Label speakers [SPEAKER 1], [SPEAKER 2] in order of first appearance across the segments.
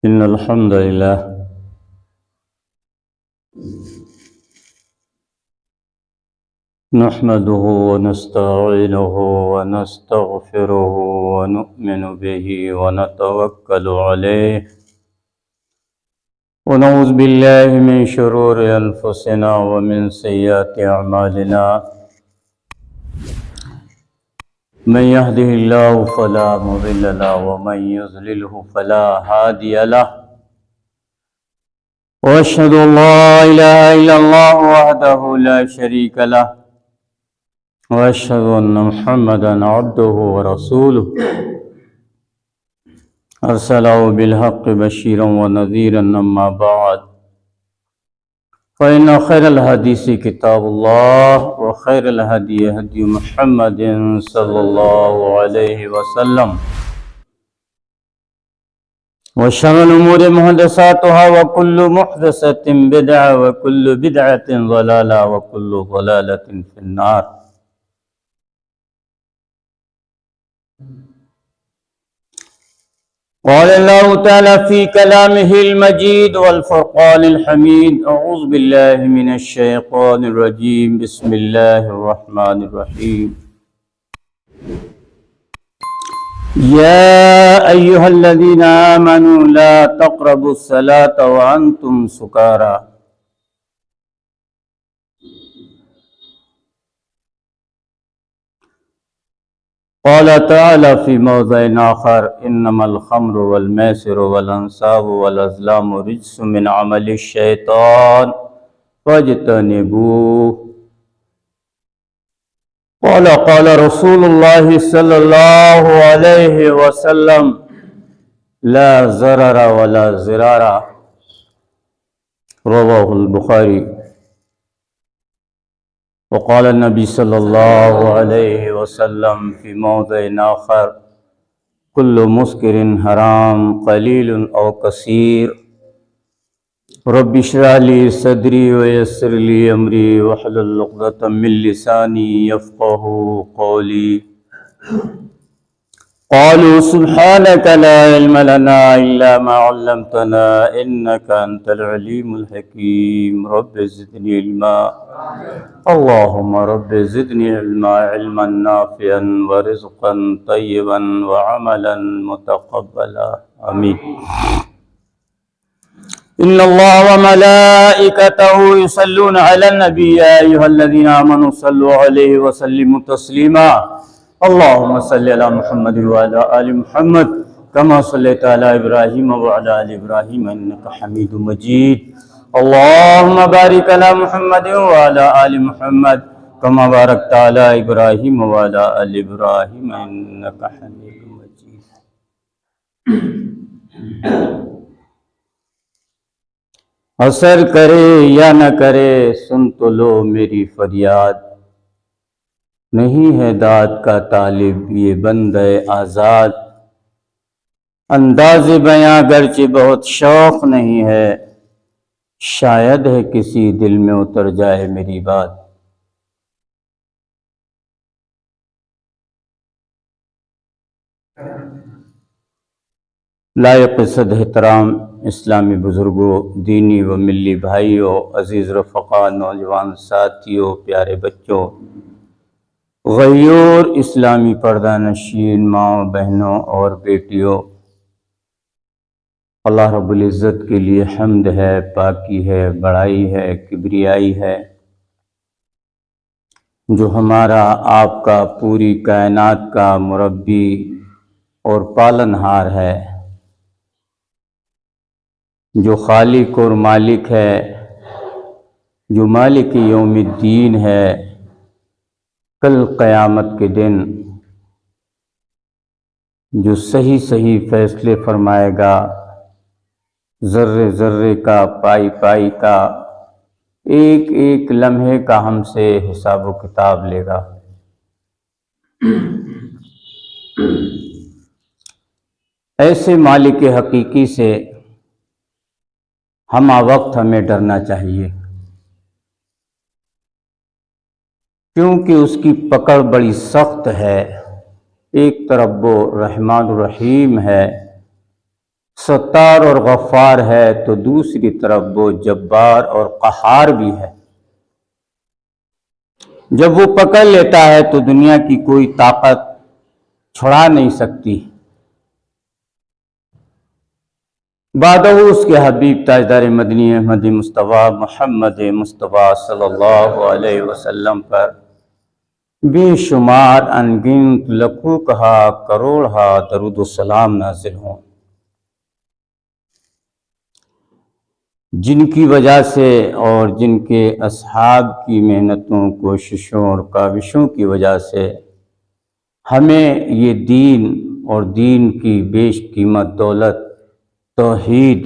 [SPEAKER 1] إن الحمد لله نحمده ونستعينه ونستغفره ونؤمن به ونتوكل عليه ونعوذ بالله من شرور أنفسنا ومن سيئات أعمالنا من يهده الله فلا مضل له ومن يضلله فلا هادي له وأشهد أن لا إله إلا الله وحده لا شريك له وأشهد أن محمدا عبده ورسوله أرسله بالحق بشيرا ونذيرا أما بعد فإن خير الحديث كتاب الله وخير الهدي هدي محمد صلى الله عليه وسلم وشر الأمور محدثاتها وكل محدثة بدعة وكل بدعة ضلالة وكل ضلالة في النار. قال الله تعالى في كلامه المجيد والفرقان الحميد: أعوذ بالله من الشيطان الرجيم بسم الله الرحمن الرحيم. يا أيها الذين آمنوا لا تقربوا الصلاة وأنتم سكارى. قال تعالى في موضع آخر: إنما الخمر والميسر والأنصاب والأزلام رجس من عمل الشيطان فاجتنبوه. قال رسول الله صلى الله عليه وسلم: لا ضرر ولا ضرار. رواه البخاري. وقال النبي صلى الله عليه وسلم في موضع آخر: كل مسكر حرام قليل أو كثير. رب اشرح لي صدري ويسر لي أمري واحلل عقدة من لساني يفقهوا قولي. قالوا سبحانك لا علم لنا إلا ما علمتنا إنك أنت العليم الحكيم. رب زدني علما. اللهم رب زدني علما نافعا ورزقا طيبا وعملا متقبلا. آمين. إن الله وملائكته يصلون على النبي يا أيها الذين آمنوا صلوا عليه وسلموا تسليما. اللهم صل على محمد وعلى آل محمد كما صليت على إبراهيم وعلى آل إبراهيم إنك حميد مجيد. اللهم بارك على محمد وعلى آل محمد كما باركت على إبراهيم وعلى آل إبراهيم إنك حميد مجيد. اثر کرے یا نہ کرے سن تو لو میری فریاد. نہیں ہے داد کا طالب یہ بندہ آزاد. انداز بیاں گرچہ بہت شوق نہیں ہے، شاید ہے کسی دل میں اتر جائے میری بات. لائق صد احترام اسلامی بزرگوں، دینی و ملی بھائیوں، عزیز رفقا، نوجوان ساتھیوں، پیارے بچوں، غیور اسلامی پردہ نشین ماں بہنوں اور بیٹیوں، اللہ رب العزت کے لیے حمد ہے، پاکی ہے، بڑائی ہے، کبریائی ہے، جو ہمارا آپ کا پوری کائنات کا مربی اور پالنہار ہے، جو خالق اور مالک ہے، جو مالک یوم الدین ہے. کل قیامت کے دن جو صحیح صحیح فیصلے فرمائے گا، ذرے ذرے کا، پائی پائی کا، ایک ایک لمحے کا ہم سے حساب و کتاب لے گا. ایسے مالک حقیقی سے ہمہ وقت ہمیں ڈرنا چاہیے، کیونکہ اس کی پکڑ بڑی سخت ہے. ایک طرف وہ رحمان الرحیم ہے ستار اور غفار ہے تو دوسری طرف وہ جبار اور قہار بھی ہے۔ جب وہ پکڑ لیتا ہے تو دنیا کی کوئی طاقت چھڑا نہیں سکتی۔ بعدہ اس کے حبیب تاجدار مدنی احمد مصطفیٰ محمد مصطفیٰ صلی اللہ علیہ وسلم پر بے شمار انگنت لکھوں کہا کروڑہا درود و سلام نازل ہوں، جن کی وجہ سے اور جن کے اصحاب کی محنتوں، کوششوں اور کاوشوں کی وجہ سے ہمیں یہ دین اور دین کی بیش قیمت دولت توحید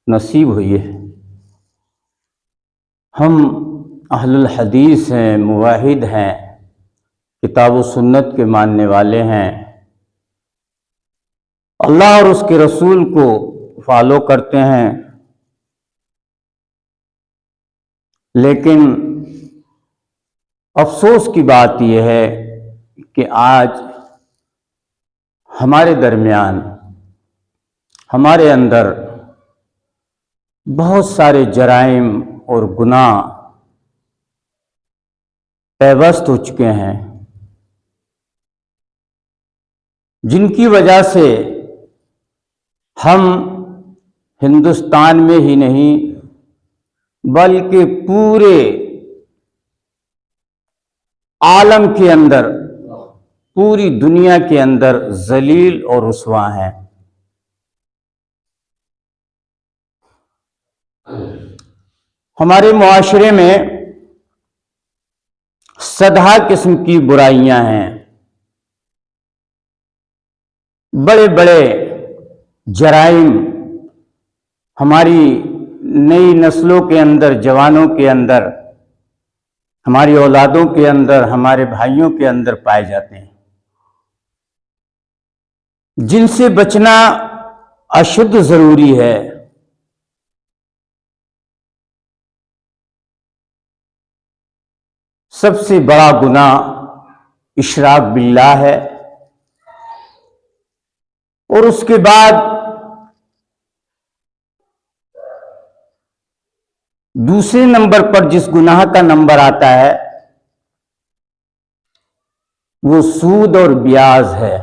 [SPEAKER 1] نصیب ہوئی ہے۔ ہم اہل الحدیث ہیں، موحد ہیں، کتاب و سنت کے ماننے والے ہیں، اللہ اور اس کے رسول کو فالو کرتے ہیں، لیکن افسوس کی بات یہ ہے کہ آج ہمارے درمیان، ہمارے اندر بہت سارے جرائم اور گناہ پیوست ہو چکے ہیں، جن کی وجہ سے ہم ہندوستان میں ہی نہیں بلکہ پورے عالم کے اندر، پوری دنیا کے اندر ذلیل اور رسوا ہیں۔ ہمارے معاشرے میں سدھا قسم کی برائیاں ہیں، بڑے بڑے جرائم ہماری نئی نسلوں کے اندر، جوانوں کے اندر، ہماری اولادوں کے اندر، ہمارے بھائیوں کے اندر پائے جاتے ہیں، جن سے بچنا اشد ضروری ہے۔ سب سے بڑا گناہ اشراک باللہ ہے، اور اس کے بعد دوسرے نمبر پر جس گناہ کا نمبر آتا ہے وہ سود اور بیاج ہے،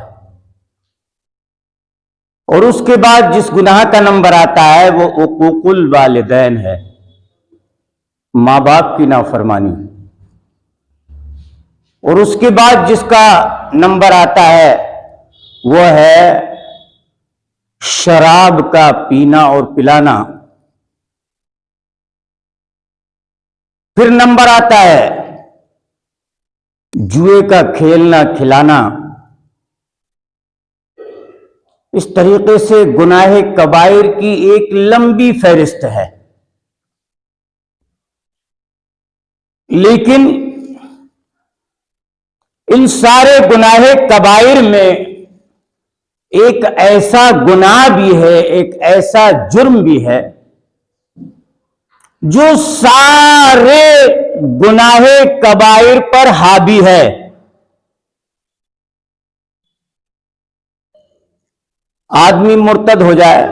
[SPEAKER 1] اور اس کے بعد جس گناہ کا نمبر آتا ہے وہ عقوق الوالدین ہے، ماں باپ کی نافرمانی، اور اس کے بعد جس کا نمبر آتا ہے وہ ہے شراب کا پینا اور پلانا، پھر نمبر آتا ہے جوئے کا کھیلنا کھلانا۔ اس طریقے سے گناہ کبائر کی ایک لمبی فہرست ہے، لیکن ان سارے گناہ کبائر میں ایک ایسا گناہ بھی ہے، ایک ایسا جرم بھی ہے جو سارے گناہ کبائر پر حاوی ہے۔ آدمی مرتد ہو جائے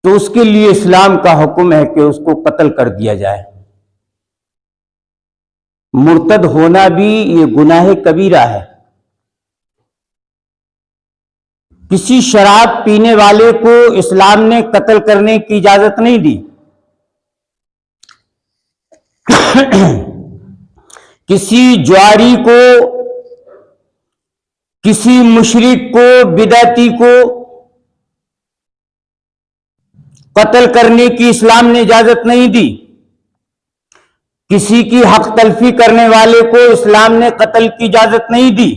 [SPEAKER 1] تو اس کے لیے اسلام کا حکم ہے کہ اس کو قتل کر دیا جائے۔ مرتد ہونا بھی یہ گناہ کبیرہ ہے۔ کسی شراب پینے والے کو اسلام نے قتل کرنے کی اجازت نہیں دی، کسی جواری کو، کسی مشرک کو، بدعتی کو قتل کرنے کی اسلام نے اجازت نہیں دی، کسی کی حق تلفی کرنے والے کو اسلام نے قتل کی اجازت نہیں دی،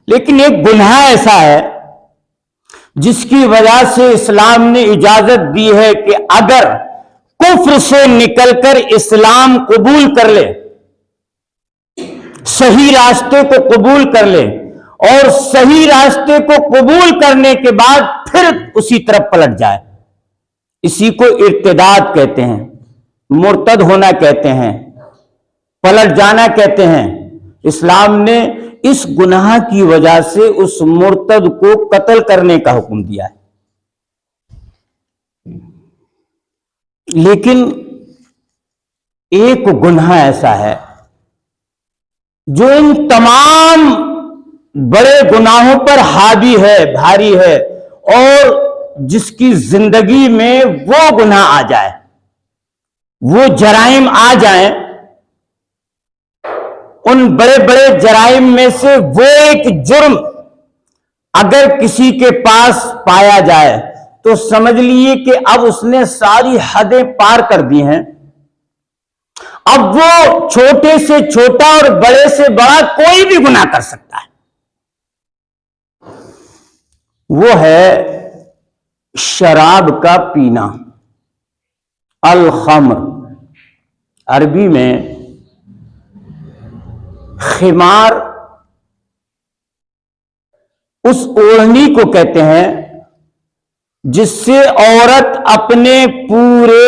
[SPEAKER 1] لیکن ایک گناہ ایسا ہے جس کی وجہ سے اسلام نے اجازت دی ہے کہ اگر کفر سے نکل کر اسلام قبول کر لے، صحیح راستے کو قبول کر لے، اور صحیح راستے کو قبول کرنے کے بعد پھر اسی طرف پلٹ جائے، اسی کو ارتداد کہتے ہیں، مرتد ہونا کہتے ہیں، پلٹ جانا کہتے ہیں۔ اسلام نے اس گناہ کی وجہ سے اس مرتد کو قتل کرنے کا حکم دیا ہے. لیکن ایک گناہ ایسا ہے جو ان تمام بڑے گناہوں پر حاوی ہے، بھاری ہے، اور جس کی زندگی میں وہ گناہ آ جائے، وہ جرائم آ جائیں، ان بڑے بڑے جرائم میں سے وہ ایک جرم اگر کسی کے پاس پایا جائے تو سمجھ لیے کہ اب اس نے ساری حدیں پار کر دی ہیں. اب وہ چھوٹے سے چھوٹا اور بڑے سے بڑا کوئی بھی گناہ کر سکتا ہے. وہ ہے شراب کا پینا، الخمر. عربی میں خمار اس اوڑھنی کو کہتے ہیں جس سے عورت اپنے پورے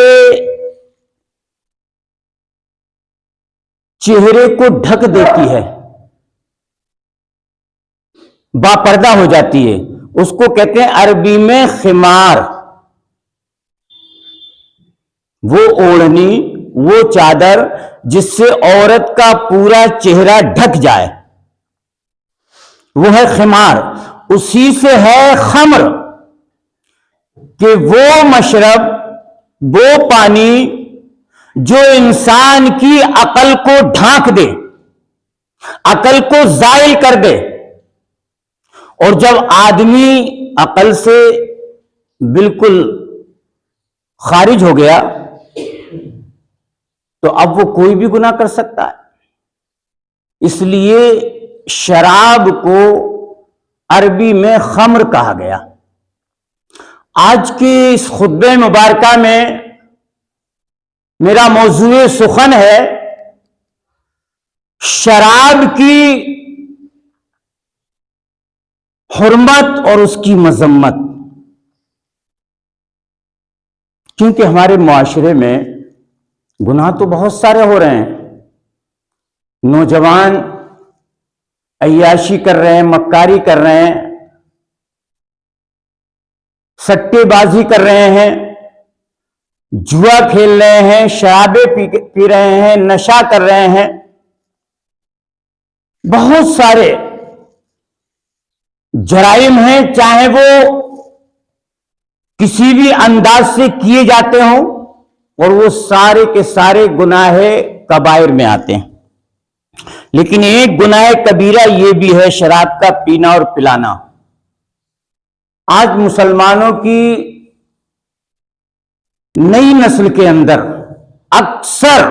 [SPEAKER 1] چہرے کو ڈھک دیتی ہے، باپردہ ہو جاتی ہے. اس کو کہتے ہیں عربی میں خمار. وہ اوڑھنی، وہ چادر جس سے عورت کا پورا چہرہ ڈھک جائے، وہ ہے خمار. اسی سے ہے خمر، کہ وہ مشرب، وہ پانی جو انسان کی عقل کو ڈھانک دے، عقل کو زائل کر دے. اور جب آدمی عقل سے بالکل خارج ہو گیا تو اب وہ کوئی بھی گناہ کر سکتا ہے. اس لیے شراب کو عربی میں خمر کہا گیا. آج کی اس خطبہ مبارکہ میں میرا موضوع سخن ہے شراب کی حرمت اور اس کی مذمت. کیونکہ ہمارے معاشرے میں گناہ تو بہت سارے ہو رہے ہیں. نوجوان عیاشی کر رہے ہیں، مکاری کر رہے ہیں، سٹے بازی کر رہے ہیں، جوا کھیل رہے ہیں، شرابیں پی رہے ہیں، نشہ کر رہے ہیں. بہت سارے جرائم ہیں، چاہے وہ کسی بھی انداز سے کیے جاتے ہوں، اور وہ سارے کے سارے گناہ کبائر میں آتے ہیں. لیکن ایک گناہ کبیرہ یہ بھی ہے شراب کا پینا اور پلانا. آج مسلمانوں کی نئی نسل کے اندر اکثر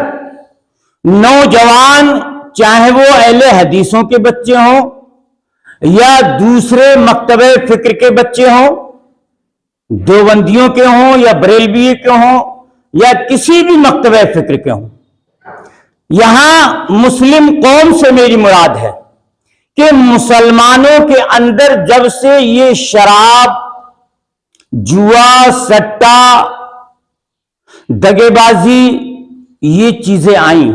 [SPEAKER 1] نوجوان، چاہے وہ اہل حدیثوں کے بچے ہوں یا دوسرے مکتبہ فکر کے بچے ہوں، دیوبندیوں کے ہوں یا بریلوی کے ہوں یا کسی بھی مکتبہ فکر کے ہوں، یہاں مسلم قوم سے میری مراد ہے کہ مسلمانوں کے اندر جب سے یہ شراب، جوا، سٹا، دگے بازی یہ چیزیں آئیں،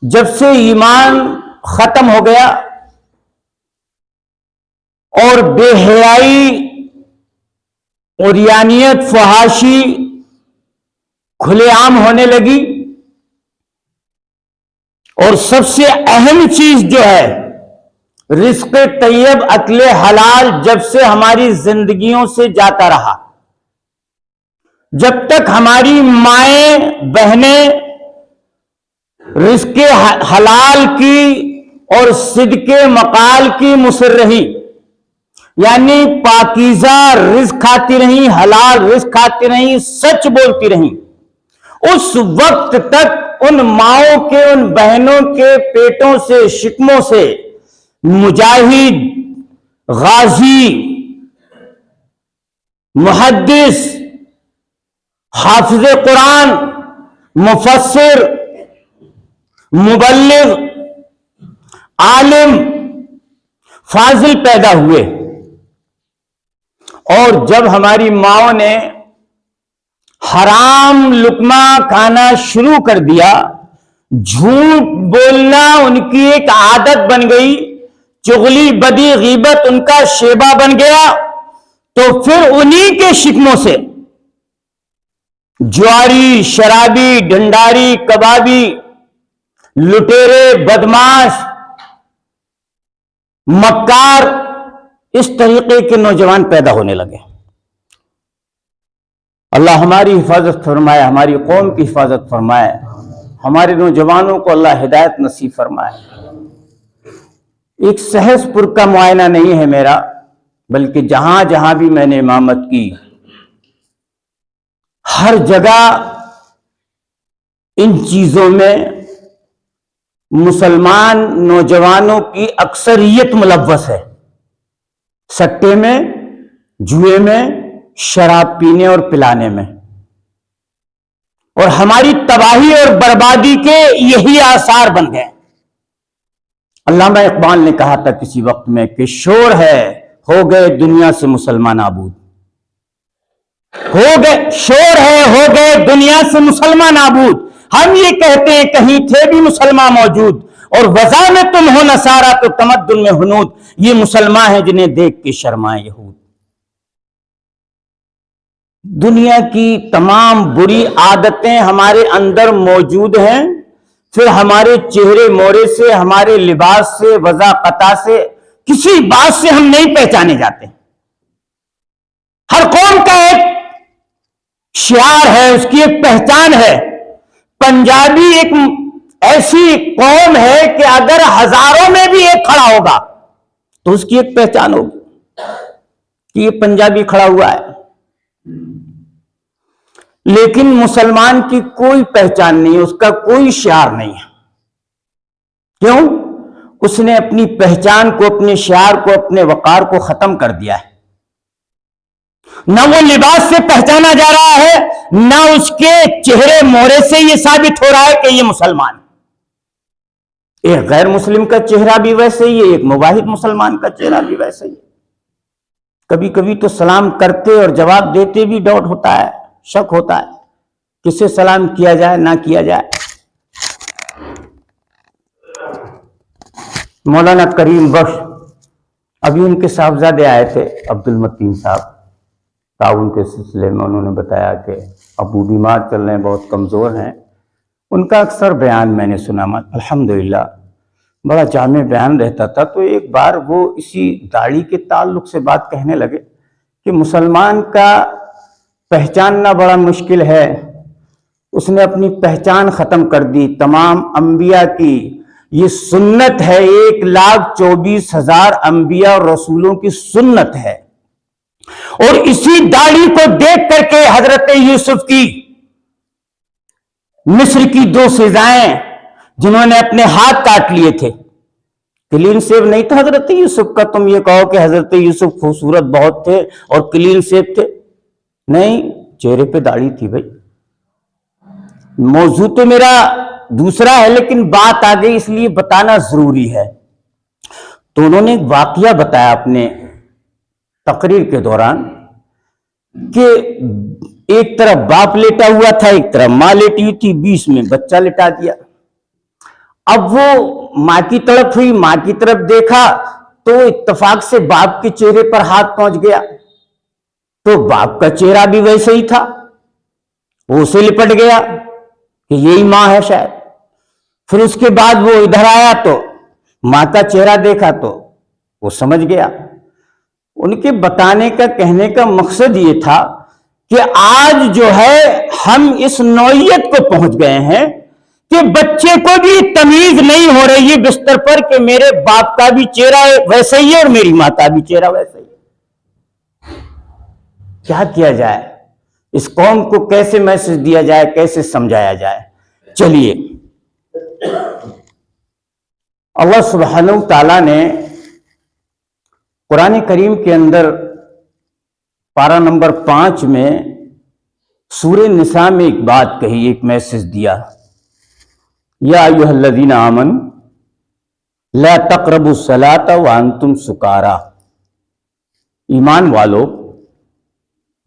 [SPEAKER 1] جب سے ایمان ختم ہو گیا اور بے حیائی، عریانیت، فحاشی کھلے عام ہونے لگی، اور سب سے اہم چیز جو ہے رزق طیب، اکل حلال جب سے ہماری زندگیوں سے جاتا رہا، جب تک ہماری مائیں بہنیں رزق حلال کی اور صدق مقال کی مصر رہی، یعنی پاکیزہ رزق کھاتی رہیں، حلال رزق کھاتی رہیں، سچ بولتی رہیں، اس وقت تک ان ماؤں کے، ان بہنوں کے پیٹوں سے، شکموں سے مجاہد، غازی، محدث، حافظ قرآن، مفسر، مبلغ، عالم، فاضل پیدا ہوئے. اور جب ہماری ماؤں نے حرام لقمہ کھانا شروع کر دیا، جھوٹ بولنا ان کی ایک عادت بن گئی، چغلی بدی غیبت ان کا شیبہ بن گیا، تو پھر انہی کے شکموں سے جواری، شرابی، ڈنڈاری، کبابی، لٹیرے، بدماش، مکار، اس طریقے کے نوجوان پیدا ہونے لگے۔ اللہ ہماری حفاظت فرمائے، ہماری قوم کی حفاظت فرمائے، ہمارے نوجوانوں کو اللہ ہدایت نصیب فرمائے۔ ایک سہج پور کا معائنہ نہیں ہے میرا، بلکہ جہاں جہاں بھی میں نے امامت کی، ہر جگہ ان چیزوں میں مسلمان نوجوانوں کی اکثریت ملوث ہے، سٹے میں، جوئے میں، شراب پینے اور پلانے میں، اور ہماری تباہی اور بربادی کے یہی آثار بن گئے۔ علامہ اقبال نے کہا تھا کسی وقت میں کہ شور ہے، ہو گئے دنیا سے مسلمان نابود، ہو گئے شور ہے، ہو گئے دنیا سے مسلمان نابود، ہم یہ کہتے ہیں کہیں تھے بھی مسلمان موجود، اور وضع میں تم ہو نصارہ تو تمدن میں ہنود، یہ مسلمان ہیں جنہیں دیکھ کے شرمائے یہود۔ دنیا کی تمام بری عادتیں ہمارے اندر موجود ہیں، پھر ہمارے چہرے مورے سے، ہمارے لباس سے، وضع قطع سے، کسی بات سے ہم نہیں پہچانے جاتے۔ ہر قوم کا ایک شعار ہے، اس کی ایک پہچان ہے۔ پنجابی ایک ایسی قوم ہے کہ اگر ہزاروں میں بھی ایک کھڑا ہوگا تو اس کی ایک پہچان ہوگی کہ یہ پنجابی کھڑا ہوا ہے۔ لیکن مسلمان کی کوئی پہچان نہیں، اس کا کوئی شعار نہیں ہے۔ کیوں؟ اس نے اپنی پہچان کو، اپنے شعار کو، اپنے وقار کو ختم کر دیا ہے۔ نہ وہ لباس سے پہچانا جا رہا ہے، نہ اس کے چہرے مورے سے یہ ثابت ہو رہا ہے کہ یہ مسلمان ہے۔ ایک غیر مسلم کا چہرہ بھی ویسے ہی ہے، ایک مواحد مسلمان کا چہرہ بھی ویسے ہی ہے۔ کبھی کبھی تو سلام کرتے اور جواب دیتے بھی ڈاؤٹ ہوتا ہے، شک ہوتا ہے، کسے سلام کیا جائے نہ کیا جائے۔ مولانا کریم بخش، ابھی ان کے صاحبزادے آئے تھے، عبد المتین صاحب، تعاون کے سلسلے میں انہوں نے بتایا کہ ابو بیمار چل رہے ہیں، بہت کمزور ہیں۔ ان کا اکثر بیان میں نے سنا، الحمدللہ بڑا جامع بیان رہتا تھا۔ تو ایک بار وہ اسی داڑھی کے تعلق سے بات کہنے لگے کہ مسلمان کا پہچاننا بڑا مشکل ہے، اس نے اپنی پہچان ختم کر دی۔ تمام انبیاء کی یہ سنت ہے، 1,24,000 انبیاء اور رسولوں کی سنت ہے، اور اسی داڑھی کو دیکھ کر کے حضرت یوسف کی، مصر کی 2 سزائیں جنہوں نے اپنے ہاتھ کاٹ لیے تھے، کلین سیو نہیں تھا حضرت یوسف کا۔ تم یہ کہو کہ حضرت یوسف خوبصورت بہت تھے اور کلین سیو تھے، نہیں، چہرے پہ داڑھی تھی بھائی۔ موضوع تو میرا دوسرا ہے، لیکن بات آ گئی اس لیے بتانا ضروری ہے۔ تو انہوں نے ایک واقعہ بتایا اپنے تقریر کے دوران کہ ایک طرف باپ لیٹا ہوا تھا، ایک طرف ماں لیٹی ہوئی تھی، بیچ میں بچہ لٹا دیا۔ اب وہ ماں کی طرف ہوئی، ماں کی طرف دیکھا تو اتفاق سے باپ کے چہرے پر ہاتھ پہنچ گیا، تو باپ کا چہرہ بھی ویسے ہی تھا، وہ اسے لپٹ گیا کہ یہی ماں ہے شاید۔ پھر اس کے بعد وہ ادھر آیا تو ماں کا چہرہ دیکھا تو وہ سمجھ گیا۔ ان کے بتانے کا، کہنے کا مقصد یہ تھا کہ آج جو ہے ہم اس نوعیت کو پہنچ گئے ہیں کہ بچے کو بھی تمیز نہیں ہو رہی ہے بستر پر کہ میرے باپ کا بھی چہرہ ویسا ہی ہے اور میری ماں کا بھی چہرہ ویسا ہی ہے۔ کیا کیا جائے؟ اس قوم کو کیسے میسج دیا جائے، کیسے سمجھایا جائے؟ چلیے، اللہ سبحانہ تعالیٰ نے قرآن کریم کے اندر پارہ نمبر 5 میں سورہ نساء میں ایک بات کہی، ایک میسج دیا، یا ایھا الذین آمنوا لا تقربوا الصلاۃ وانتم سکارا، ایمان والو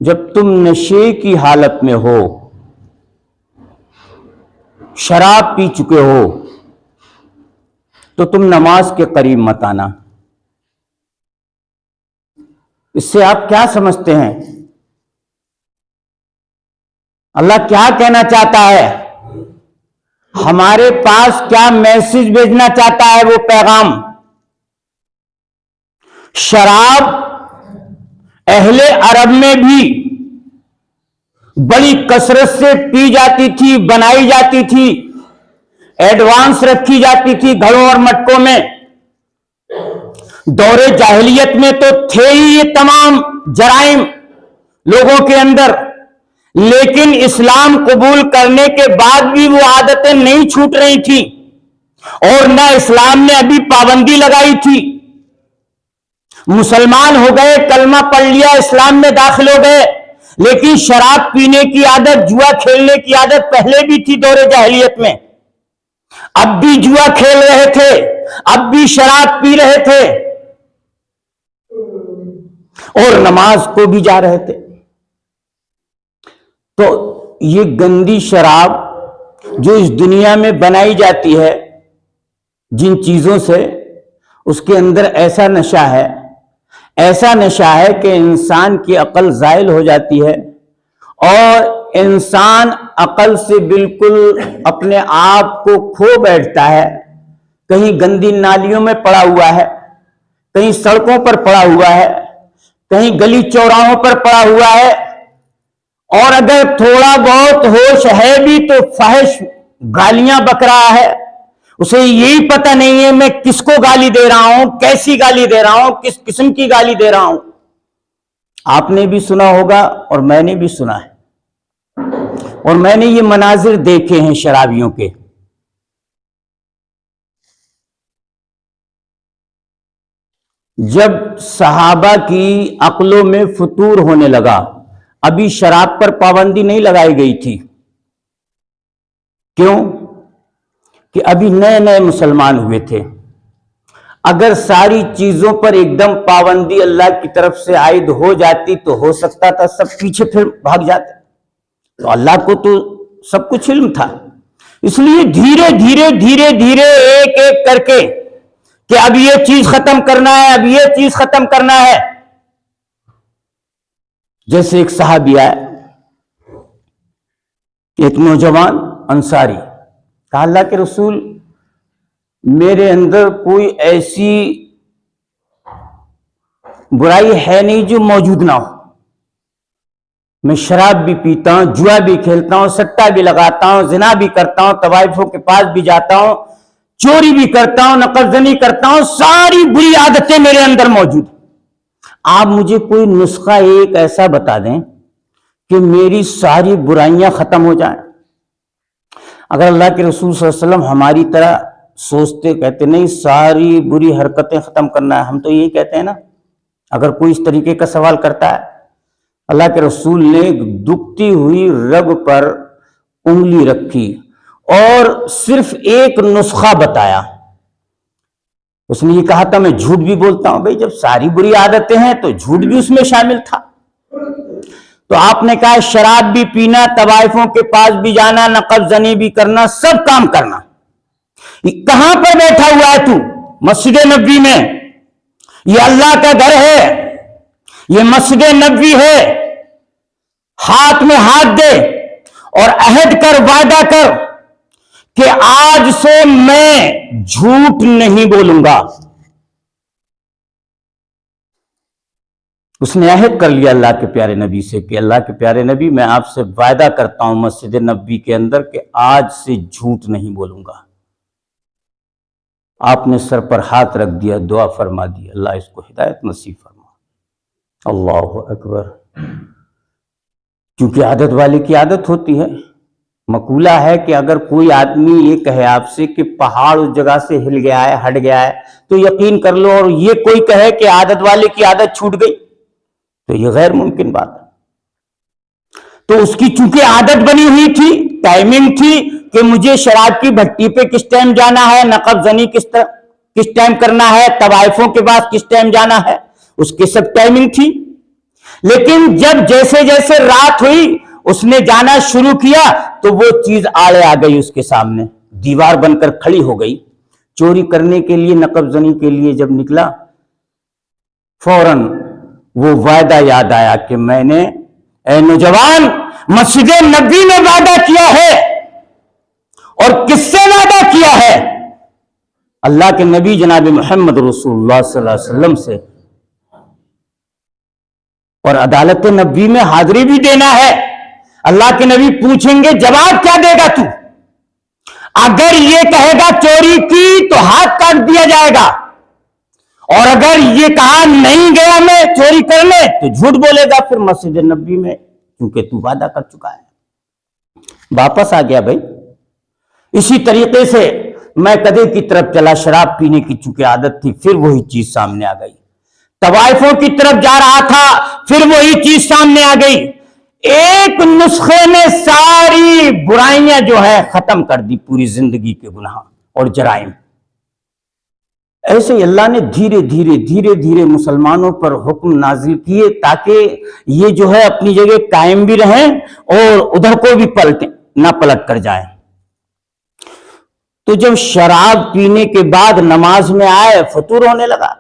[SPEAKER 1] جب تم نشے کی حالت میں ہو، شراب پی چکے ہو، تو تم نماز کے قریب مت آنا۔ اس سے آپ کیا سمجھتے ہیں؟ اللہ کیا کہنا چاہتا ہے؟ ہمارے پاس کیا میسج بھیجنا چاہتا ہے وہ پیغام؟ شراب اہل عرب میں بھی بڑی کثرت سے پی جاتی تھی، بنائی جاتی تھی، ایڈوانس رکھی جاتی تھی گھڑوں اور مٹکوں میں۔ دور جاہلیت میں تو تھے ہی یہ تمام جرائم لوگوں کے اندر، لیکن اسلام قبول کرنے کے بعد بھی وہ عادتیں نہیں چھوٹ رہی تھی، اور نہ اسلام نے ابھی پابندی لگائی تھی۔ مسلمان ہو گئے، کلمہ پڑھ لیا، اسلام میں داخل ہو گئے، لیکن شراب پینے کی عادت، جوا کھیلنے کی عادت پہلے بھی تھی دور جاہلیت میں۔ اب بھی جوا کھیل رہے تھے، اب بھی شراب پی رہے تھے، اور نماز کو بھی جا رہے تھے۔ تو یہ گندی شراب جو اس دنیا میں بنائی جاتی ہے جن چیزوں سے، اس کے اندر ایسا نشہ ہے کہ انسان کی عقل زائل ہو جاتی ہے، اور انسان عقل سے بالکل اپنے آپ کو کھو بیٹھتا ہے۔ کہیں گندی نالیوں میں پڑا ہوا ہے، کہیں سڑکوں پر پڑا ہوا ہے، کہیں گلی چوراہوں پر پڑا ہوا ہے، اور اگر تھوڑا بہت ہوش ہے بھی تو فحش گالیاں بک رہا ہے۔ اسے یہی پتہ نہیں ہے میں کس کو گالی دے رہا ہوں، کیسی گالی دے رہا ہوں، کس قسم کی گالی دے رہا ہوں۔ آپ نے بھی سنا ہوگا اور میں نے بھی سنا ہے، اور میں نے یہ مناظر دیکھے ہیں شرابیوں کے۔ جب صحابہ کی عقلوں میں فطور ہونے لگا، ابھی شراب پر پابندی نہیں لگائی گئی تھی۔ کیوں؟ کہ ابھی نئے نئے مسلمان ہوئے تھے۔ اگر ساری چیزوں پر ایک دم پابندی اللہ کی طرف سے عائد ہو جاتی تو ہو سکتا تھا سب پیچھے پھر بھاگ جاتے۔ تو اللہ کو تو سب کچھ علم تھا، اس لیے دھیرے دھیرے دھیرے دھیرے ایک ایک کر کے کہ اب یہ چیز ختم کرنا ہے، اب یہ چیز ختم کرنا ہے۔ جیسے ایک صحابی آیا، ایک نوجوان انصاری، کہا اللہ کے رسول میرے اندر کوئی ایسی برائی ہے نہیں جو موجود نہ ہو۔ میں شراب بھی پیتا ہوں، جوا بھی کھیلتا ہوں، سٹا بھی لگاتا ہوں، زنا بھی کرتا ہوں، طوائفوں کے پاس بھی جاتا ہوں، چوری بھی کرتا ہوں، نقب زنی کرتا ہوں، ساری بری عادتیں میرے اندر موجود ہیں۔ آپ مجھے کوئی نسخہ ایک ایسا بتا دیں کہ میری ساری برائیاں ختم ہو جائیں۔ اگر اللہ کے رسول صلی اللہ علیہ وسلم ہماری طرح سوچتے، کہتے نہیں ساری بری حرکتیں ختم کرنا ہے، ہم تو یہی کہتے ہیں نا اگر کوئی اس طریقے کا سوال کرتا ہے۔ اللہ کے رسول نے دکھتی ہوئی رگ پر انگلی رکھی اور صرف ایک نسخہ بتایا۔ اس نے یہ کہا تھا میں جھوٹ بھی بولتا ہوں۔ بھئی جب ساری بری عادتیں ہیں تو جھوٹ بھی اس میں شامل تھا۔ تو آپ نے کہا شراب بھی پینا، طوائفوں کے پاس بھی جانا، نقب زنی بھی کرنا، سب کام کرنا۔ یہ کہاں پر بیٹھا ہوا ہے تو؟ مسجد نبوی میں۔ یہ اللہ کا گھر ہے، یہ مسجد نبوی ہے۔ ہاتھ میں ہاتھ دے اور عہد کر، وعدہ کر کہ آج سے میں جھوٹ نہیں بولوں گا۔ اس نے عہد کر لیا اللہ کے پیارے نبی سے کہ اللہ کے پیارے نبی میں آپ سے وعدہ کرتا ہوں مسجد نبوی کے اندر کہ آج سے جھوٹ نہیں بولوں گا۔ آپ نے سر پر ہاتھ رکھ دیا، دعا فرما دی، اللہ اس کو ہدایت نصیب فرما۔ اللہ اکبر۔ کیونکہ عادت والے کی عادت ہوتی ہے۔ مقولہ ہے کہ اگر کوئی آدمی یہ کہے آپ سے کہ پہاڑ اس جگہ سے ہل گیا ہے، ہٹ گیا ہے، تو یقین کر لو، اور یہ کوئی کہے کہ عادت والے کی عادت چھوٹ گئی تو یہ غیر ممکن بات ہے۔ تو اس کی چونکہ عادت بنی ہوئی تھی، ٹائمنگ تھی کہ مجھے شراب کی بھٹی پہ کس ٹائم جانا ہے، نقب زنی کس ٹائم کرنا ہے، طوائفوں کے پاس کس ٹائم جانا ہے، اس کی سب ٹائمنگ تھی۔ لیکن جب جیسے جیسے رات ہوئی اس نے جانا شروع کیا تو وہ چیز آڑے آ گئی، اس کے سامنے دیوار بن کر کھڑی ہو گئی۔ چوری کرنے کے لیے، نقب زنی کے لیے جب نکلا، فوراً وہ وعدہ یاد آیا کہ میں نے اے نوجوان مسجد نبی میں وعدہ کیا ہے، اور کس سے وعدہ کیا ہے؟ اللہ کے نبی جناب محمد رسول اللہ صلی اللہ علیہ وسلم سے، اور عدالت نبی میں حاضری بھی دینا ہے۔ اللہ کے نبی پوچھیں گے جواب کیا دے گا تو؟ اگر یہ کہے گا چوری کی تو ہاتھ کاٹ دیا جائے گا، اور اگر یہ کہا نہیں گیا میں چوری کرنے تو جھوٹ بولے گا پھر مسجد نبی میں، کیونکہ تو وعدہ کر چکا ہے۔ واپس آ گیا بھائی۔ اسی طریقے سے میں کدے کی طرف چلا، شراب پینے کی چونکہ عادت تھی، پھر وہی چیز سامنے آ گئی۔ طوائفوں کی طرف جا رہا تھا، پھر وہی چیز سامنے آ گئی۔ ایک نسخے نے ساری برائیاں جو ہے ختم کر دی، پوری زندگی کے گناہ اور جرائم۔ ایسے ہی اللہ نے دھیرے دھیرے مسلمانوں پر حکم نازل کیے تاکہ یہ جو ہے اپنی جگہ قائم بھی رہیں اور ادھر کو بھی نہ پلٹ کر جائیں۔ تو جب شراب پینے کے بعد نماز میں آئے، فطور ہونے لگا۔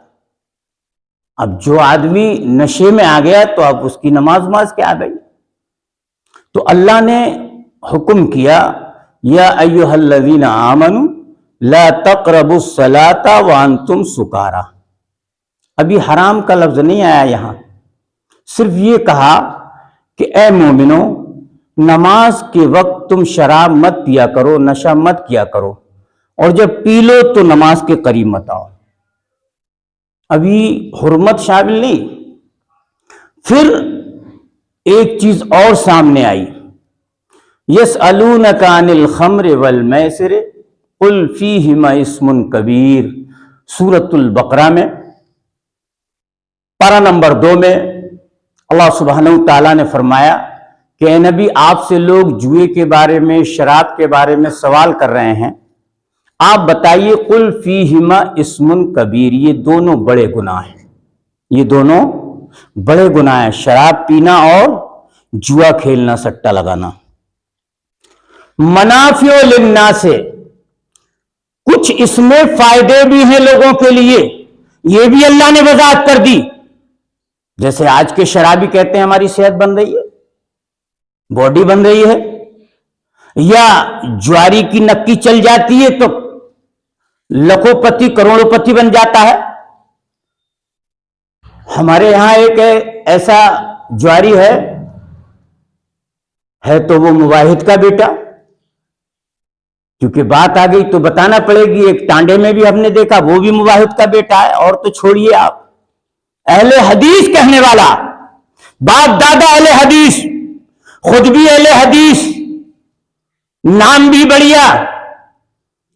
[SPEAKER 1] اب جو آدمی نشے میں آ گیا تو اب اس کی نماز کیا آ گئی؟ تو اللہ نے حکم کیا یا ایھا الذین آمنوا لا تقربوا الصلاۃ وانتم سکارا۔ ابھی حرام کا لفظ نہیں آیا یہاں، صرف یہ کہا کہ اے مومنو نماز کے وقت تم شراب مت پیا کرو، نشہ مت کیا کرو، اور جب پی لو تو نماز کے قریب مت آؤ۔ ابھی حرمت شامل نہیں، پھر ایک چیز اور سامنے آئی، یسألونک عن الخمر والمیسر قل فیہما اسم کبیر، سورۃ البقرہ میں پارہ نمبر 2 میں اللہ سبحانہ تعالیٰ نے فرمایا کہ اے نبی آپ سے لوگ جوئے کے بارے میں، شراب کے بارے میں سوال کر رہے ہیں، آپ بتائیے قل فیہما اسم کبیر، یہ دونوں بڑے گناہ ہیں، یہ دونوں بڑے گناہ ہیں، شراب پینا اور جوا کھیلنا، سٹا لگانا۔ منافع للناس، کچھ اس میں فائدے بھی ہیں لوگوں کے لیے، یہ بھی اللہ نے وضاحت کر دی۔ جیسے آج کے شرابی کہتے ہیں ہماری صحت بن رہی ہے، باڈی بن رہی ہے، یا جواری کی نکی چل جاتی ہے تو لاکھوں پتی کروڑوں پتی بن جاتا ہے۔ ہمارے یہاں ایک ایسا جواری ہے تو وہ مواحد کا بیٹا، کیونکہ بات آ گئی تو بتانا پڑے گی۔ ایک ٹانڈے میں بھی ہم نے دیکھا، وہ بھی مواحد کا بیٹا ہے، اور تو چھوڑیے آپ، اہل حدیث کہنے والا، باپ دادا اہل حدیث، خود بھی اہل حدیث، نام بھی بڑھیا،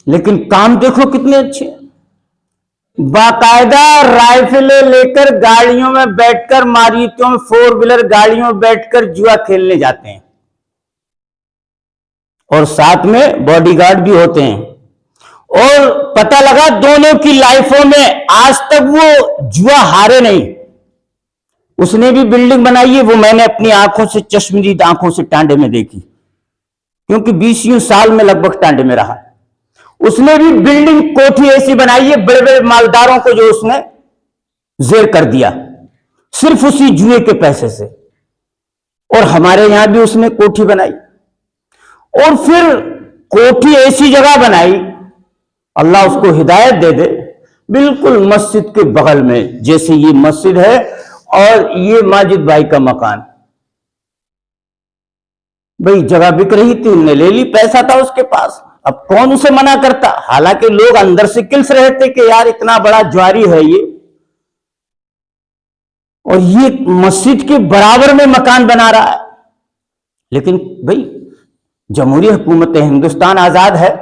[SPEAKER 1] لیکن کام دیکھو کتنے اچھے، باقاعدہ رائفلیں لے کر گاڑیوں میں بیٹھ کر، ماروتیوں میں، 4 ویلر گاڑیوں میں بیٹھ کر جوا کھیلنے جاتے ہیں، اور ساتھ میں باڈی گارڈ بھی ہوتے ہیں۔ اور پتہ لگا دونوں کی لائفوں میں آج تک وہ جوا ہارے نہیں۔ اس نے بھی بلڈنگ بنائی ہے، وہ میں نے اپنی آنکھوں سے، چشمدید آنکھوں سے ٹانڈے میں دیکھی، کیونکہ 20 سال میں لگ بھگ ٹانڈے میں رہا۔ اس نے بھی بلڈنگ، کوٹھی ایسی بنائی ہے، بڑے بڑے مالداروں کو جو اس نے زیر کر دیا، صرف اسی جوئے کے پیسے سے۔ اور ہمارے یہاں بھی اس نے کوٹھی بنائی، اور پھر کوٹھی ایسی جگہ بنائی، اللہ اس کو ہدایت دے دے، بالکل مسجد کے بغل میں، جیسے یہ مسجد ہے اور یہ ماجد بھائی کا مکان، بھئی جگہ بک رہی تھی، انہوں نے لے لی، پیسہ تھا اس کے پاس، اب کون اسے منع کرتا؟ حالانکہ لوگ اندر سے کلس رہے تھے کہ یار اتنا بڑا جواری ہے یہ، اور یہ مسجد کے برابر میں مکان بنا رہا ہے۔ لیکن بھئی جمہوری حکومت ہندوستان آزاد ہے،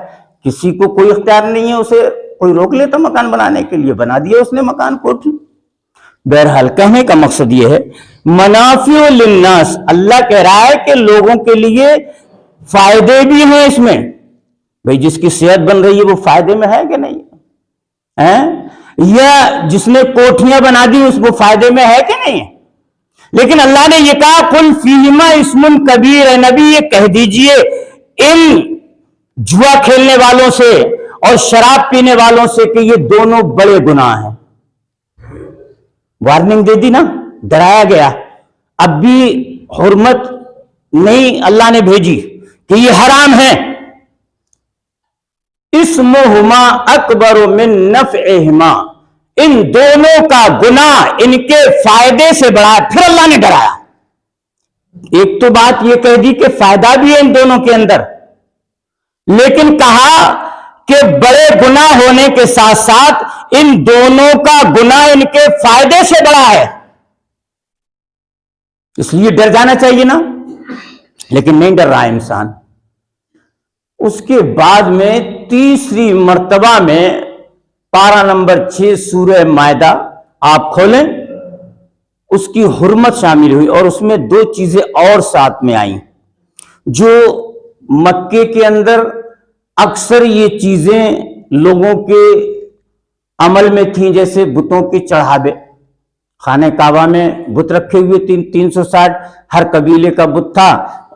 [SPEAKER 1] کسی کو کوئی اختیار نہیں ہے اسے کوئی روک لیتا مکان بنانے کے لیے، بنا دیا اس نے مکان کوٹھی۔ بہرحال کہنے کا مقصد یہ ہے منافع للناس، اللہ کہہ رہا ہے کہ لوگوں کے لیے فائدے بھی ہیں اس میں۔ بھئی جس کی صحت بن رہی ہے وہ فائدے میں ہے کہ نہیں ہے؟ یا جس نے کوٹھیاں بنا دی اس کو فائدے میں ہے کہ نہیں ہے؟ لیکن اللہ نے یہ کہا قل فیہما اسم کبیر، اے نبی یہ کہہ دیجئے ان جوا کھیلنے والوں سے اور شراب پینے والوں سے کہ یہ دونوں بڑے گناہ ہیں۔ وارننگ دے دی نا، ڈرایا گیا، اب بھی حرمت نہیں اللہ نے بھیجی کہ یہ حرام ہے. اسمہما اکبر من نفعہما، ان دونوں کا گناہ ان کے فائدے سے بڑا. پھر اللہ نے ڈرایا. ایک تو بات یہ کہہ دی کہ فائدہ بھی ہے ان دونوں کے اندر، لیکن کہا کہ بڑے گناہ ہونے کے ساتھ ساتھ ان دونوں کا گناہ ان کے فائدے سے بڑا ہے، اس لیے ڈر جانا چاہیے نا، لیکن نہیں ڈر رہا انسان. اس کے بعد میں تیسری مرتبہ میں پارہ نمبر 6 سورہ مائدہ آپ کھولیں، اس کی حرمت شامل ہوئی، اور اس میں 2 چیزیں اور ساتھ میں آئیں جو مکے کے اندر اکثر یہ چیزیں لوگوں کے عمل میں تھیں، جیسے بتوں کے چڑھاوے. خانہ کعبہ میں بت رکھے ہوئے 360، ہر قبیلے کا بت تھا.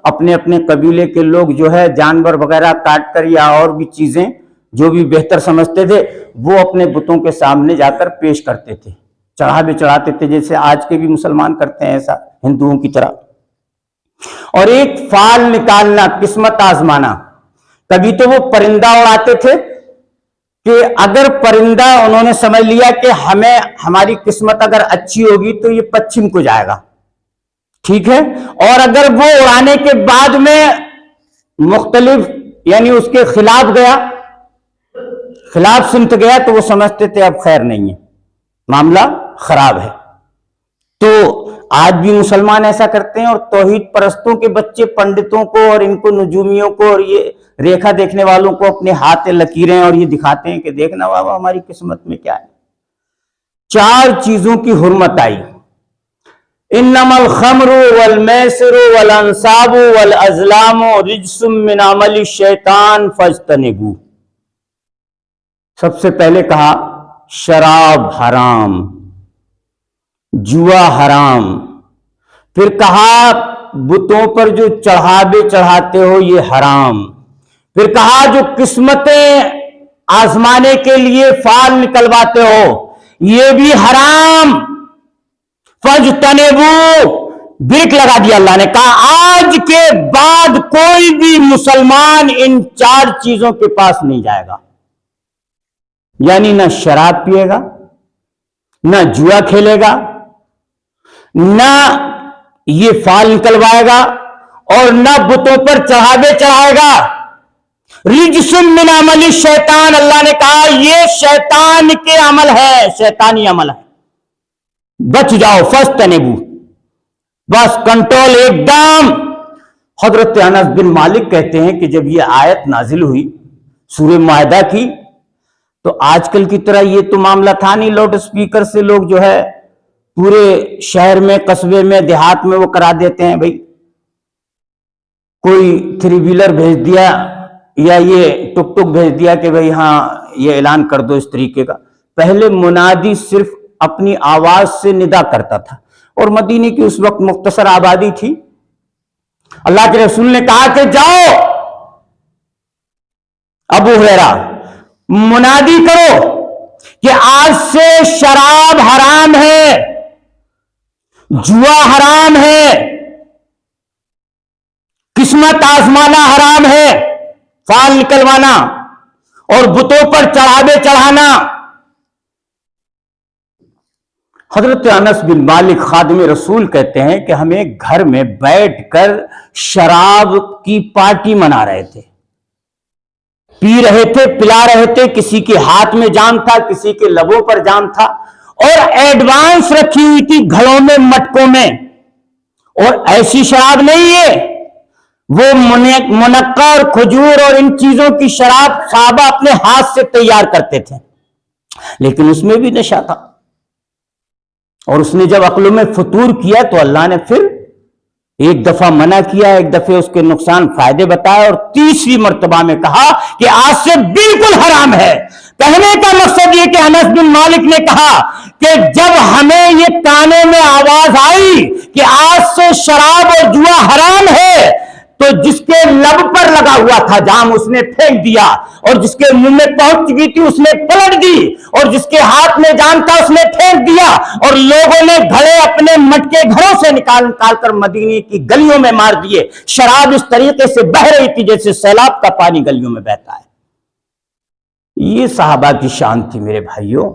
[SPEAKER 1] اپنے اپنے قبیلے کے لوگ جو ہے جانور وغیرہ کاٹ کر یا اور بھی چیزیں جو بھی بہتر سمجھتے تھے وہ اپنے بتوں کے سامنے جا کر پیش کرتے تھے، چڑھاوے چڑھاتے تھے، جیسے آج کے بھی مسلمان کرتے ہیں ایسا ہندوؤں کی طرح. اور ایک فال نکالنا، قسمت آزمانا. کبھی تو وہ پرندہ اڑاتے تھے کہ اگر پرندہ انہوں نے سمجھ لیا کہ ہماری قسمت اگر اچھی ہوگی تو یہ پچھم کو جائے گا، ٹھیک ہے، اور اگر وہ اڑانے کے بعد میں مختلف یعنی اس کے خلاف گیا، خلاف سمت گیا، تو وہ سمجھتے تھے اب خیر نہیں ہے، معاملہ خراب ہے. تو آج بھی مسلمان ایسا کرتے ہیں، اور توحید پرستوں کے بچے پنڈتوں کو اور ان کو نجومیوں کو اور یہ ریکھا دیکھنے والوں کو اپنے ہاتھ لکیریں اور یہ دکھاتے ہیں کہ دیکھنا بابا ہماری قسمت میں کیا ہے. 4 چیزوں کی حرمت آئی. انما الخمر والمیسر والانصاب والازلام رجس من عمل الشیطان فاجتنبوہ. سب سے پہلے کہا شراب حرام، جوا حرام. پھر کہا بتوں پر جو چڑھاوے چڑھاتے ہو یہ حرام. پھر کہا جو قسمتیں آزمانے کے لیے فال نکلواتے ہو یہ بھی حرام. فاجتنبوہ، بریک لگا دیا اللہ نے، کہا آج کے بعد کوئی بھی مسلمان ان 4 چیزوں کے پاس نہیں جائے گا. یعنی نہ شراب پیے گا، نہ جوا کھیلے گا، نہ یہ فال نکلوائے گا، اور نہ بتوں پر چڑھاوے چڑھائے گا. رجس من عمل الشیطان، اللہ نے کہا یہ شیطان کے عمل ہے، شیطانی عمل ہے، بچ جاؤ. فاجتنبوہ، بس کنٹرول ایک دم. حضرت انس بن مالک کہتے ہیں کہ جب یہ آیت نازل ہوئی سورہ مائدہ کی تو آج کل کی طرح یہ تو معاملہ تھا نہیں، لاؤڈ اسپیکر سے لوگ جو ہے پورے شہر میں، قصبے میں، دیہات میں وہ کرا دیتے ہیں. بھائی کوئی 3 ویلر بھیج دیا یا یہ ٹک ٹک بھیج دیا کہ بھائی ہاں یہ اعلان کر دو اس طریقے کا. پہلے منادی صرف اپنی آواز سے ندا کرتا تھا، اور مدینے کی اس وقت مختصر آبادی تھی. اللہ کے رسول نے کہا کہ جاؤ ابو ہریرہ منادی کرو کہ آج سے شراب حرام ہے، جوا حرام ہے، قسمت آزمانا حرام ہے، فال نکلوانا اور بتوں پر چڑھاوے چڑھانا. حضرت انس بن مالک خادم رسول کہتے ہیں کہ ہمیں گھر میں بیٹھ کر شراب کی پارٹی منا رہے تھے، پی رہے تھے، پلا رہے تھے، کسی کے ہاتھ میں جام تھا، کسی کے لبوں پر جام تھا، اور ایڈوانس رکھی ہوئی تھی گھڑوں میں، مٹکوں میں. اور ایسی شراب نہیں ہے، وہ منقع اور کھجور اور ان چیزوں کی شراب صحابہ اپنے ہاتھ سے تیار کرتے تھے، لیکن اس میں بھی نشہ تھا. اور اس نے جب عقلوں میں فطور کیا تو اللہ نے پھر ایک دفعہ منع کیا، ایک دفعہ اس کے نقصان فائدے بتائے، اور تیسری مرتبہ میں کہا کہ آج سے بالکل حرام ہے. کہنے کا مقصد یہ کہ انس بن مالک نے کہا کہ جب ہمیں یہ کانوں میں آواز آئی کہ آج سے شراب اور جوا حرام ہے تو جس کے لب پر لگا ہوا تھا جام اس نے پھینک دیا، اور جس کے منہ میں پہنچ چکی تھی اس نے پلٹ دی، اور جس کے ہاتھ میں جام تھا اس نے پھینک دیا، اور لوگوں نے گھڑے اپنے مٹکے گھروں سے نکال کر مدینے کی گلیوں میں مار دیے۔ شراب اس طریقے سے بہ رہی تھی جیسے سیلاب کا پانی گلیوں میں بہتا ہے۔ یہ صحابہ کی شان تھی میرے بھائیوں۔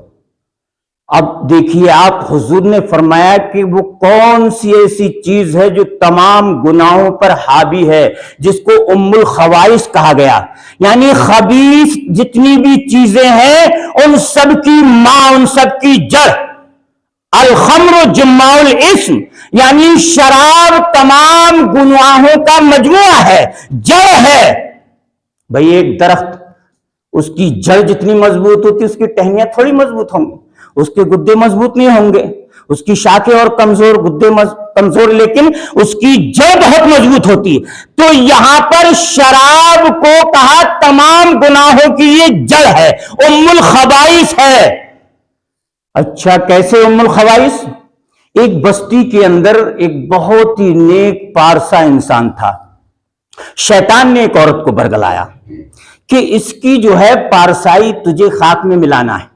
[SPEAKER 1] اب دیکھیے آپ، حضور نے فرمایا کہ وہ کون سی ایسی چیز ہے جو تمام گناہوں پر حاوی ہے، جس کو ام الخبائث کہا گیا، یعنی خبیث جتنی بھی چیزیں ہیں ان سب کی ماں، ان سب کی جڑ۔ الخمر جماع الاسم، یعنی شراب تمام گناہوں کا مجموعہ ہے، جڑ ہے۔ بھئی ایک درخت، اس کی جڑ جتنی مضبوط ہوتی اس کی ٹہنیاں تھوڑی مضبوط ہوں گی، اس کے گدے مضبوط نہیں ہوں گے، اس کی شاخیں اور کمزور، گدے کمزور، لیکن اس کی جڑ بہت مضبوط ہوتی ہے۔ تو یہاں پر شراب کو کہا تمام گناہوں کی یہ جڑ ہے، ام الخبائث ہے۔ اچھا کیسے ام الخبائث؟ ایک بستی کے اندر ایک بہت ہی نیک پارسا انسان تھا۔ شیطان نے ایک عورت کو برگلایا کہ اس کی جو ہے پارسائی تجھے خاک میں ملانا ہے،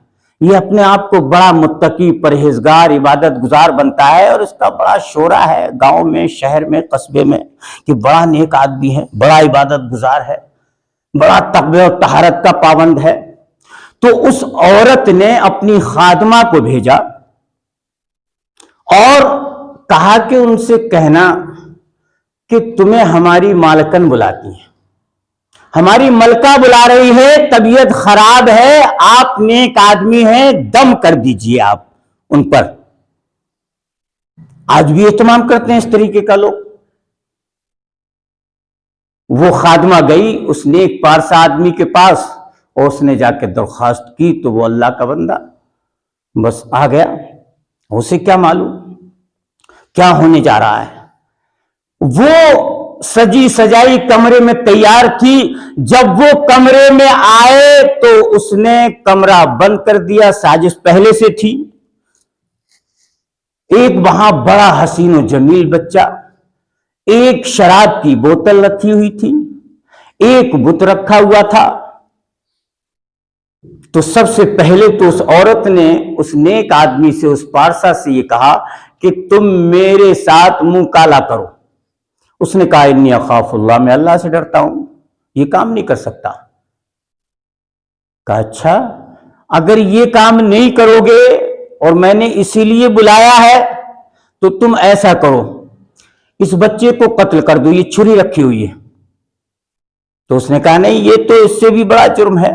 [SPEAKER 1] یہ اپنے آپ کو بڑا متقی، پرہیزگار، عبادت گزار بنتا ہے، اور اس کا بڑا شورا ہے گاؤں میں، شہر میں، قصبے میں، کہ بڑا نیک آدمی ہے، بڑا عبادت گزار ہے، بڑا تقوی اور طہارت کا پابند ہے۔ تو اس عورت نے اپنی خادمہ کو بھیجا اور کہا کہ ان سے کہنا کہ تمہیں ہماری مالکن بلاتی ہیں، ہماری ملکہ بلا رہی ہے، طبیعت خراب ہے، آپ نیک آدمی ہیں، دم کر دیجئے آپ ان پر۔ آج بھی اہتمام کرتے ہیں اس طریقے کا لوگ۔ وہ خادمہ گئی اس نیک پارسا آدمی کے پاس، اور اس نے جا کے درخواست کی، تو وہ اللہ کا بندہ بس آ گیا۔ اسے کیا معلوم کیا ہونے جا رہا ہے؟ وہ سجی سجائی کمرے میں تیار تھی، جب وہ کمرے میں آئے تو اس نے کمرہ بند کر دیا، سازش پہلے سے تھی۔ ایک وہاں بڑا حسین و جمیل بچہ، ایک شراب کی بوتل رکھی ہوئی تھی، ایک بت رکھا ہوا تھا۔ تو سب سے پہلے تو اس عورت نے اس نیک آدمی سے، اس پارسا سے یہ کہا کہ تم میرے ساتھ منہ کالا کرو۔ اس نے کہا انی اخاف اللہ، میں اللہ سے ڈرتا ہوں، یہ کام نہیں کر سکتا۔ کہا اچھا اگر یہ کام نہیں کرو گے اور میں نے اسی لیے بلایا ہے تو تم ایسا کرو، اس بچے کو قتل کر دو، یہ چھری رکھی ہوئی ہے۔ تو اس نے کہا نہیں، یہ تو اس سے بھی بڑا جرم ہے،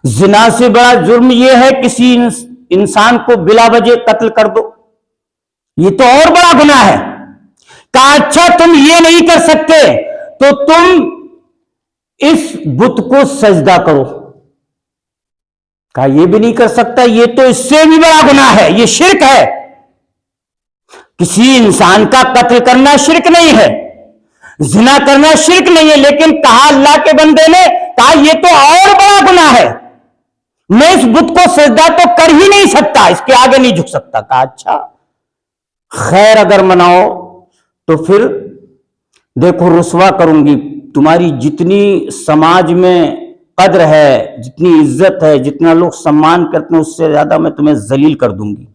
[SPEAKER 1] زنا سے بڑا جرم یہ ہے کسی انسان کو بلا وجہ قتل کر دو، یہ تو اور بڑا گناہ ہے۔ کہا اچھا تم یہ نہیں کر سکتے تو تم اس بت کو سجدہ کرو۔ کہا یہ بھی نہیں کر سکتا، یہ تو اس سے بھی بڑا گناہ ہے، یہ شرک ہے۔ کسی انسان کا قتل کرنا شرک نہیں ہے، زنا کرنا شرک نہیں ہے، لیکن کہا اللہ کے بندے نے، کہا یہ تو اور بڑا گناہ ہے، میں اس بت کو سجدہ تو کر ہی نہیں سکتا، اس کے آگے نہیں جھک سکتا۔ کہا اچھا خیر اگر مناؤ تو پھر دیکھو رسوا کروں گی، تمہاری جتنی سماج میں قدر ہے، جتنی عزت ہے، جتنا لوگ سمان کرتے ہیں، اس سے زیادہ میں تمہیں ذلیل کر دوں گی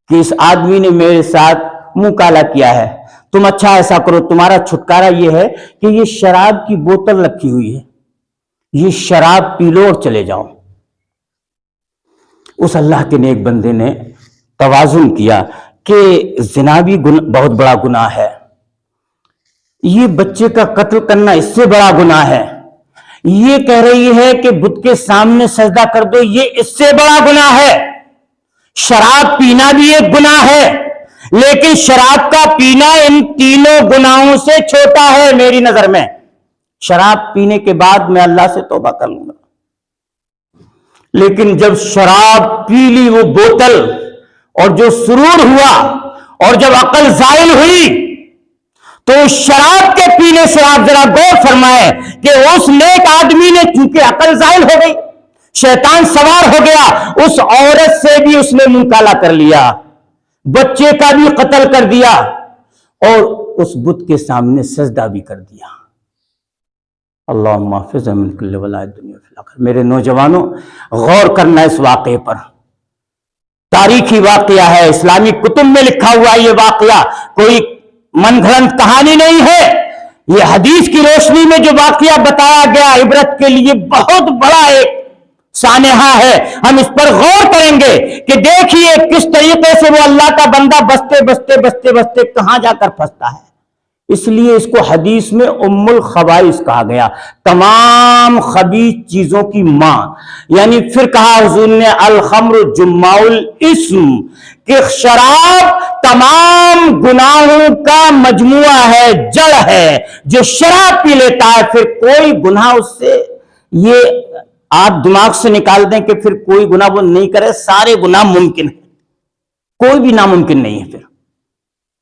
[SPEAKER 1] کہ اس آدمی نے میرے ساتھ منہ کالا کیا ہے۔ تم اچھا ایسا کرو، تمہارا چھٹکارا یہ ہے کہ یہ شراب کی بوتل رکھی ہوئی ہے، یہ شراب پی لو اور چلے جاؤ۔ اس اللہ کے نیک بندے نے توازن کیا کہ زنا بھی بہت بڑا گناہ ہے، یہ بچے کا قتل کرنا اس سے بڑا گناہ ہے، یہ کہہ رہی ہے کہ بت کے سامنے سجدہ کر دو، یہ اس سے بڑا گناہ ہے۔ شراب پینا بھی ایک گناہ ہے، لیکن شراب کا پینا ان تینوں گناہوں سے چھوٹا ہے میری نظر میں۔ شراب پینے کے بعد میں اللہ سے توبہ کر لوں گا، لیکن جب شراب پی لی وہ بوتل اور جو سرور ہوا اور جب عقل زائل ہوئی، تو شراب کے پینے سے آپ ذرا غور فرمائیں کہ اس نیک آدمی نے چونکہ عقل زائل ہو گئی، شیطان سوار ہو گیا، اس عورت سے بھی اس نے منہ کالا کر لیا، بچے کا بھی قتل کر دیا، اور اس بت کے سامنے سجدہ بھی کر دیا۔ اللہم احفظ من کل بلاء دنیا فی الآخرہ۔ میرے نوجوانوں، غور کرنا اس واقعے پر، تاریخی واقعہ ہے، اسلامی کتب میں لکھا ہوا یہ واقعہ کوئی من گھڑنت کہانی نہیں ہے، یہ حدیث کی روشنی میں جو واقعہ بتایا گیا عبرت کے لیے بہت بڑا ایک سانحہ ہے۔ ہم اس پر غور کریں گے کہ دیکھیے کس طریقے سے وہ اللہ کا بندہ بستے بستے بستے بستے کہاں جا کر پھنستا ہے۔ اس لیے اس کو حدیث میں ام الخبائث کہا گیا، تمام خبیث چیزوں کی ماں۔ یعنی پھر کہا حضور نے الخمر جماع الاسم، کہ شراب تمام گناہوں کا مجموعہ ہے، جڑ ہے۔ جو شراب پی لیتا ہے پھر کوئی گناہ اس سے، یہ آپ دماغ سے نکال دیں کہ پھر کوئی گناہ وہ نہیں کرے، سارے گناہ ممکن ہے، کوئی بھی ناممکن نہیں ہے، پھر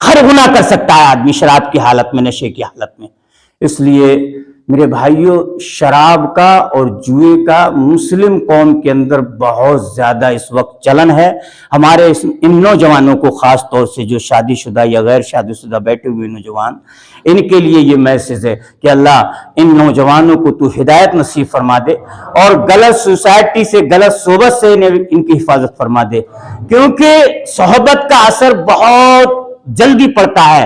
[SPEAKER 1] ہر گناہ کر سکتا ہے آدمی شراب کی حالت میں، نشے کی حالت میں۔ اس لیے میرے بھائیوں، شراب کا اور جوئے کا مسلم قوم کے اندر بہت زیادہ اس وقت چلن ہے۔ ہمارے ان نوجوانوں کو خاص طور سے جو شادی شدہ یا غیر شادی شدہ بیٹھے ہوئے نوجوان، ان کے لیے یہ میسج ہے کہ اللہ ان نوجوانوں کو تو ہدایت نصیب فرما دے، اور غلط سوسائٹی سے، غلط صحبت سے ان کی حفاظت فرما دے، کیونکہ صحبت کا اثر بہت جلدی پڑتا ہے۔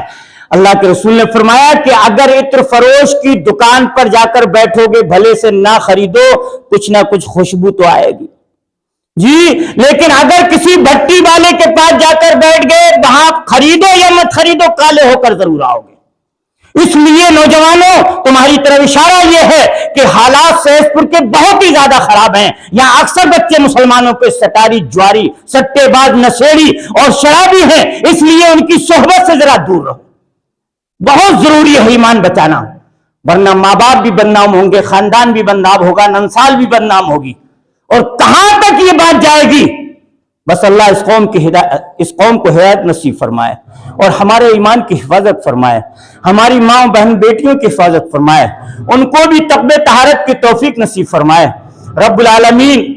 [SPEAKER 1] اللہ کے رسول نے فرمایا کہ اگر عطر فروش کی دکان پر جا کر بیٹھو گے بھلے سے نہ خریدو، کچھ نہ کچھ خوشبو تو آئے گی جی، لیکن اگر کسی بھٹی والے کے پاس جا کر بیٹھ گئے، وہاں خریدو یا مت خریدو، کالے ہو کر ضرور آؤ گے۔ اس لیے نوجوانوں، تمہاری طرف اشارہ یہ ہے کہ حالات سیف پور کے بہت ہی زیادہ خراب ہیں۔ یہاں اکثر بچے مسلمانوں پہ سٹاری، جواری، سٹے باز، نشیڑی اور شرابی ہیں، اس لیے ان کی صحبت سے ذرا دور رہو۔ بہت ضروری ہے ایمان بچانا، ورنہ ماں باپ بھی بدنام ہوں گے، خاندان بھی بدنام ہوگا، نسل بھی بدنام ہوگی، اور کہاں تک یہ بات جائے گی؟ بس اللہ اس قوم کو ہدایت نصیب فرمائے، اور ہمارے ایمان کی حفاظت فرمائے، ہماری ماں بہن بیٹیوں کی حفاظت فرمائے، ان کو بھی تقوی طہارت کی توفیق نصیب فرمائے۔ رب العالمین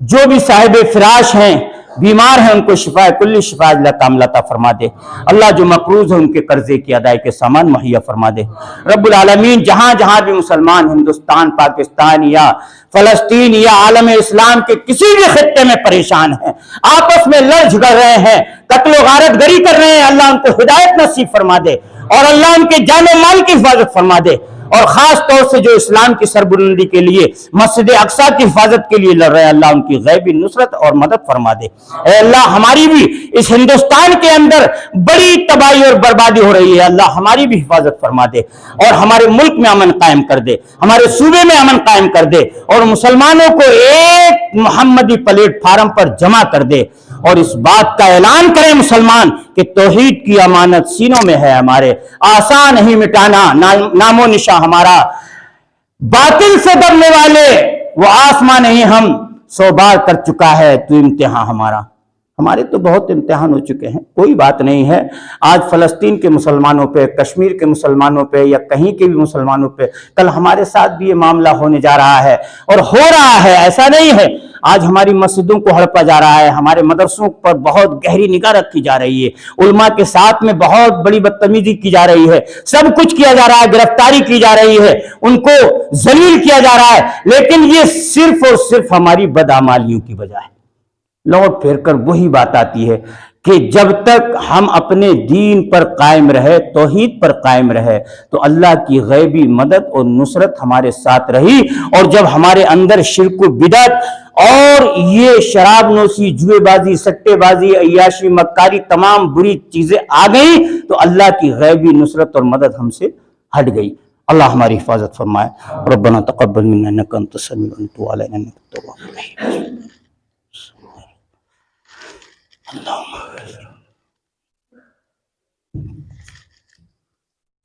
[SPEAKER 1] جو بھی صاحب فراش ہیں، بیمار ہیں، ان کو شفا کلی شفا اللہ تعالی عطا فرما دے۔ اللہ جو مقروض ہیں ان کے قرضے کی ادائی کے سامان مہیا فرما دے۔ رب العالمین جہاں جہاں بھی مسلمان ہندوستان، پاکستان یا فلسطین یا عالم اسلام کے کسی بھی خطے میں پریشان ہیں، آپس میں لڑ جھگڑ رہے ہیں، قتل و غارت گری کر رہے ہیں، اللہ ان کو ہدایت نصیب فرما دے، اور اللہ ان کے جان و مال کی حفاظت فرما دے، اور خاص طور سے جو اسلام کی سربلندی کے لیے مسجد اقصی کی حفاظت کے لیے لڑ رہے ہیں، اللہ ان کی غیبی نصرت اور مدد فرما دے۔ اے اللہ ہماری بھی اس ہندوستان کے اندر بڑی تباہی اور بربادی ہو رہی ہے، اللہ ہماری بھی حفاظت فرما دے، اور ہمارے ملک میں امن قائم کر دے، ہمارے صوبے میں امن قائم کر دے، اور مسلمانوں کو ایک محمدی پلیٹ فارم پر جمع کر دے، اور اس بات کا اعلان کریں مسلمان کہ توحید کی امانت سینوں میں ہے ہمارے، آسان نہیں مٹانا نام و نشاں ہمارا، باطل سے ڈرنے والے وہ آسمان نہیں، ہم 100 بار کر چکا ہے تو امتحان ہمارا۔ ہمارے تو بہت امتحان ہو چکے ہیں، کوئی بات نہیں ہے۔ آج فلسطین کے مسلمانوں پہ، کشمیر کے مسلمانوں پہ، یا کہیں کے بھی مسلمانوں پہ کل ہمارے ساتھ بھی یہ معاملہ ہونے جا رہا ہے، اور ہو رہا ہے، ایسا نہیں ہے۔ آج ہماری مسجدوں کو ہڑپا جا رہا ہے، ہمارے مدرسوں پر بہت گہری نگاہ رکھی جا رہی ہے، علماء کے ساتھ میں بہت بڑی بدتمیزی کی جا رہی ہے، سب کچھ کیا جا رہا ہے، گرفتاری کی جا رہی ہے، ان کو ذلیل کیا جا رہا ہے، لیکن یہ صرف اور صرف ہماری بدعمالیوں کی وجہ ہے۔ لوٹ پھر کر وہی بات آتی ہے کہ جب تک ہم اپنے دین پر قائم رہے، توحید پر قائم رہے، تو اللہ کی غیبی مدد اور نصرت ہمارے ساتھ رہی، اور جب ہمارے اندر شرک و بدعت اور یہ شراب نوشی، جوئے بازی، سٹے بازی، عیاشی، مکاری، تمام بری چیزیں آ گئیں، تو اللہ کی غیبی نصرت اور مدد ہم سے ہٹ گئی۔ اللہ ہماری حفاظت فرمائے۔ ربنا تقبل منا انک انت السمیع العلیم وتب علینا انک انت التواب الرحیم۔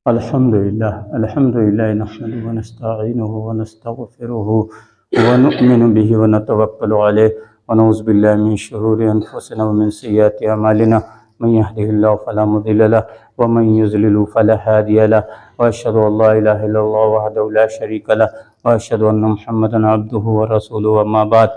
[SPEAKER 1] الحمدللہ نحمده ونستعینه ونستغفره ونؤمن به ونتوکل علیہ ونعوذ باللہ من شرور انفسنا ومن سیئات اعمالنا من يهده الله فلا مضل له ومن يضلل فلا هادي له واشهد ان لا اله الا الله وحده لا شريك له واشهد ان محمدا عبده ورسوله اما بعد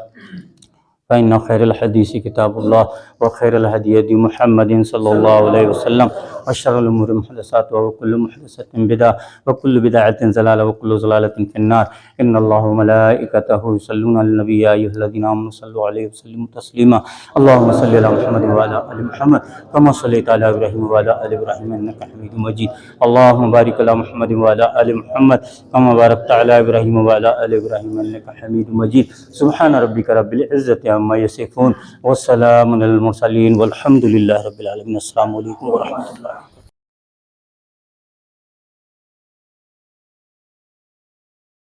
[SPEAKER 1] فإن خير الحديث كتاب الله وخير الهدي هدي محمد صلى الله عليه وسلم وشر الأمور محدثاتها وكل محدثة بدعة وكل بدعة ضلالة وكل ضلالة في النار إن الله وملائكته يصلون على النبي يا أيها الذين آمنوا صلوا عليه وسلموا تسليما اللهم صل على محمد وعلى آل محمد كما صليت على إبراهيم وعلى آل إبراهيم إنك حميد مجيد اللهم بارك على محمد وعلى آل محمد كما باركت على إبراهيم وعلى آل إبراهيم إنك حميد مجيد سبحان ربك رب العزة عما يصفون والسلام على المرسلين والحمد لله رب العالمين السلام علیکم ورحمۃ اللہ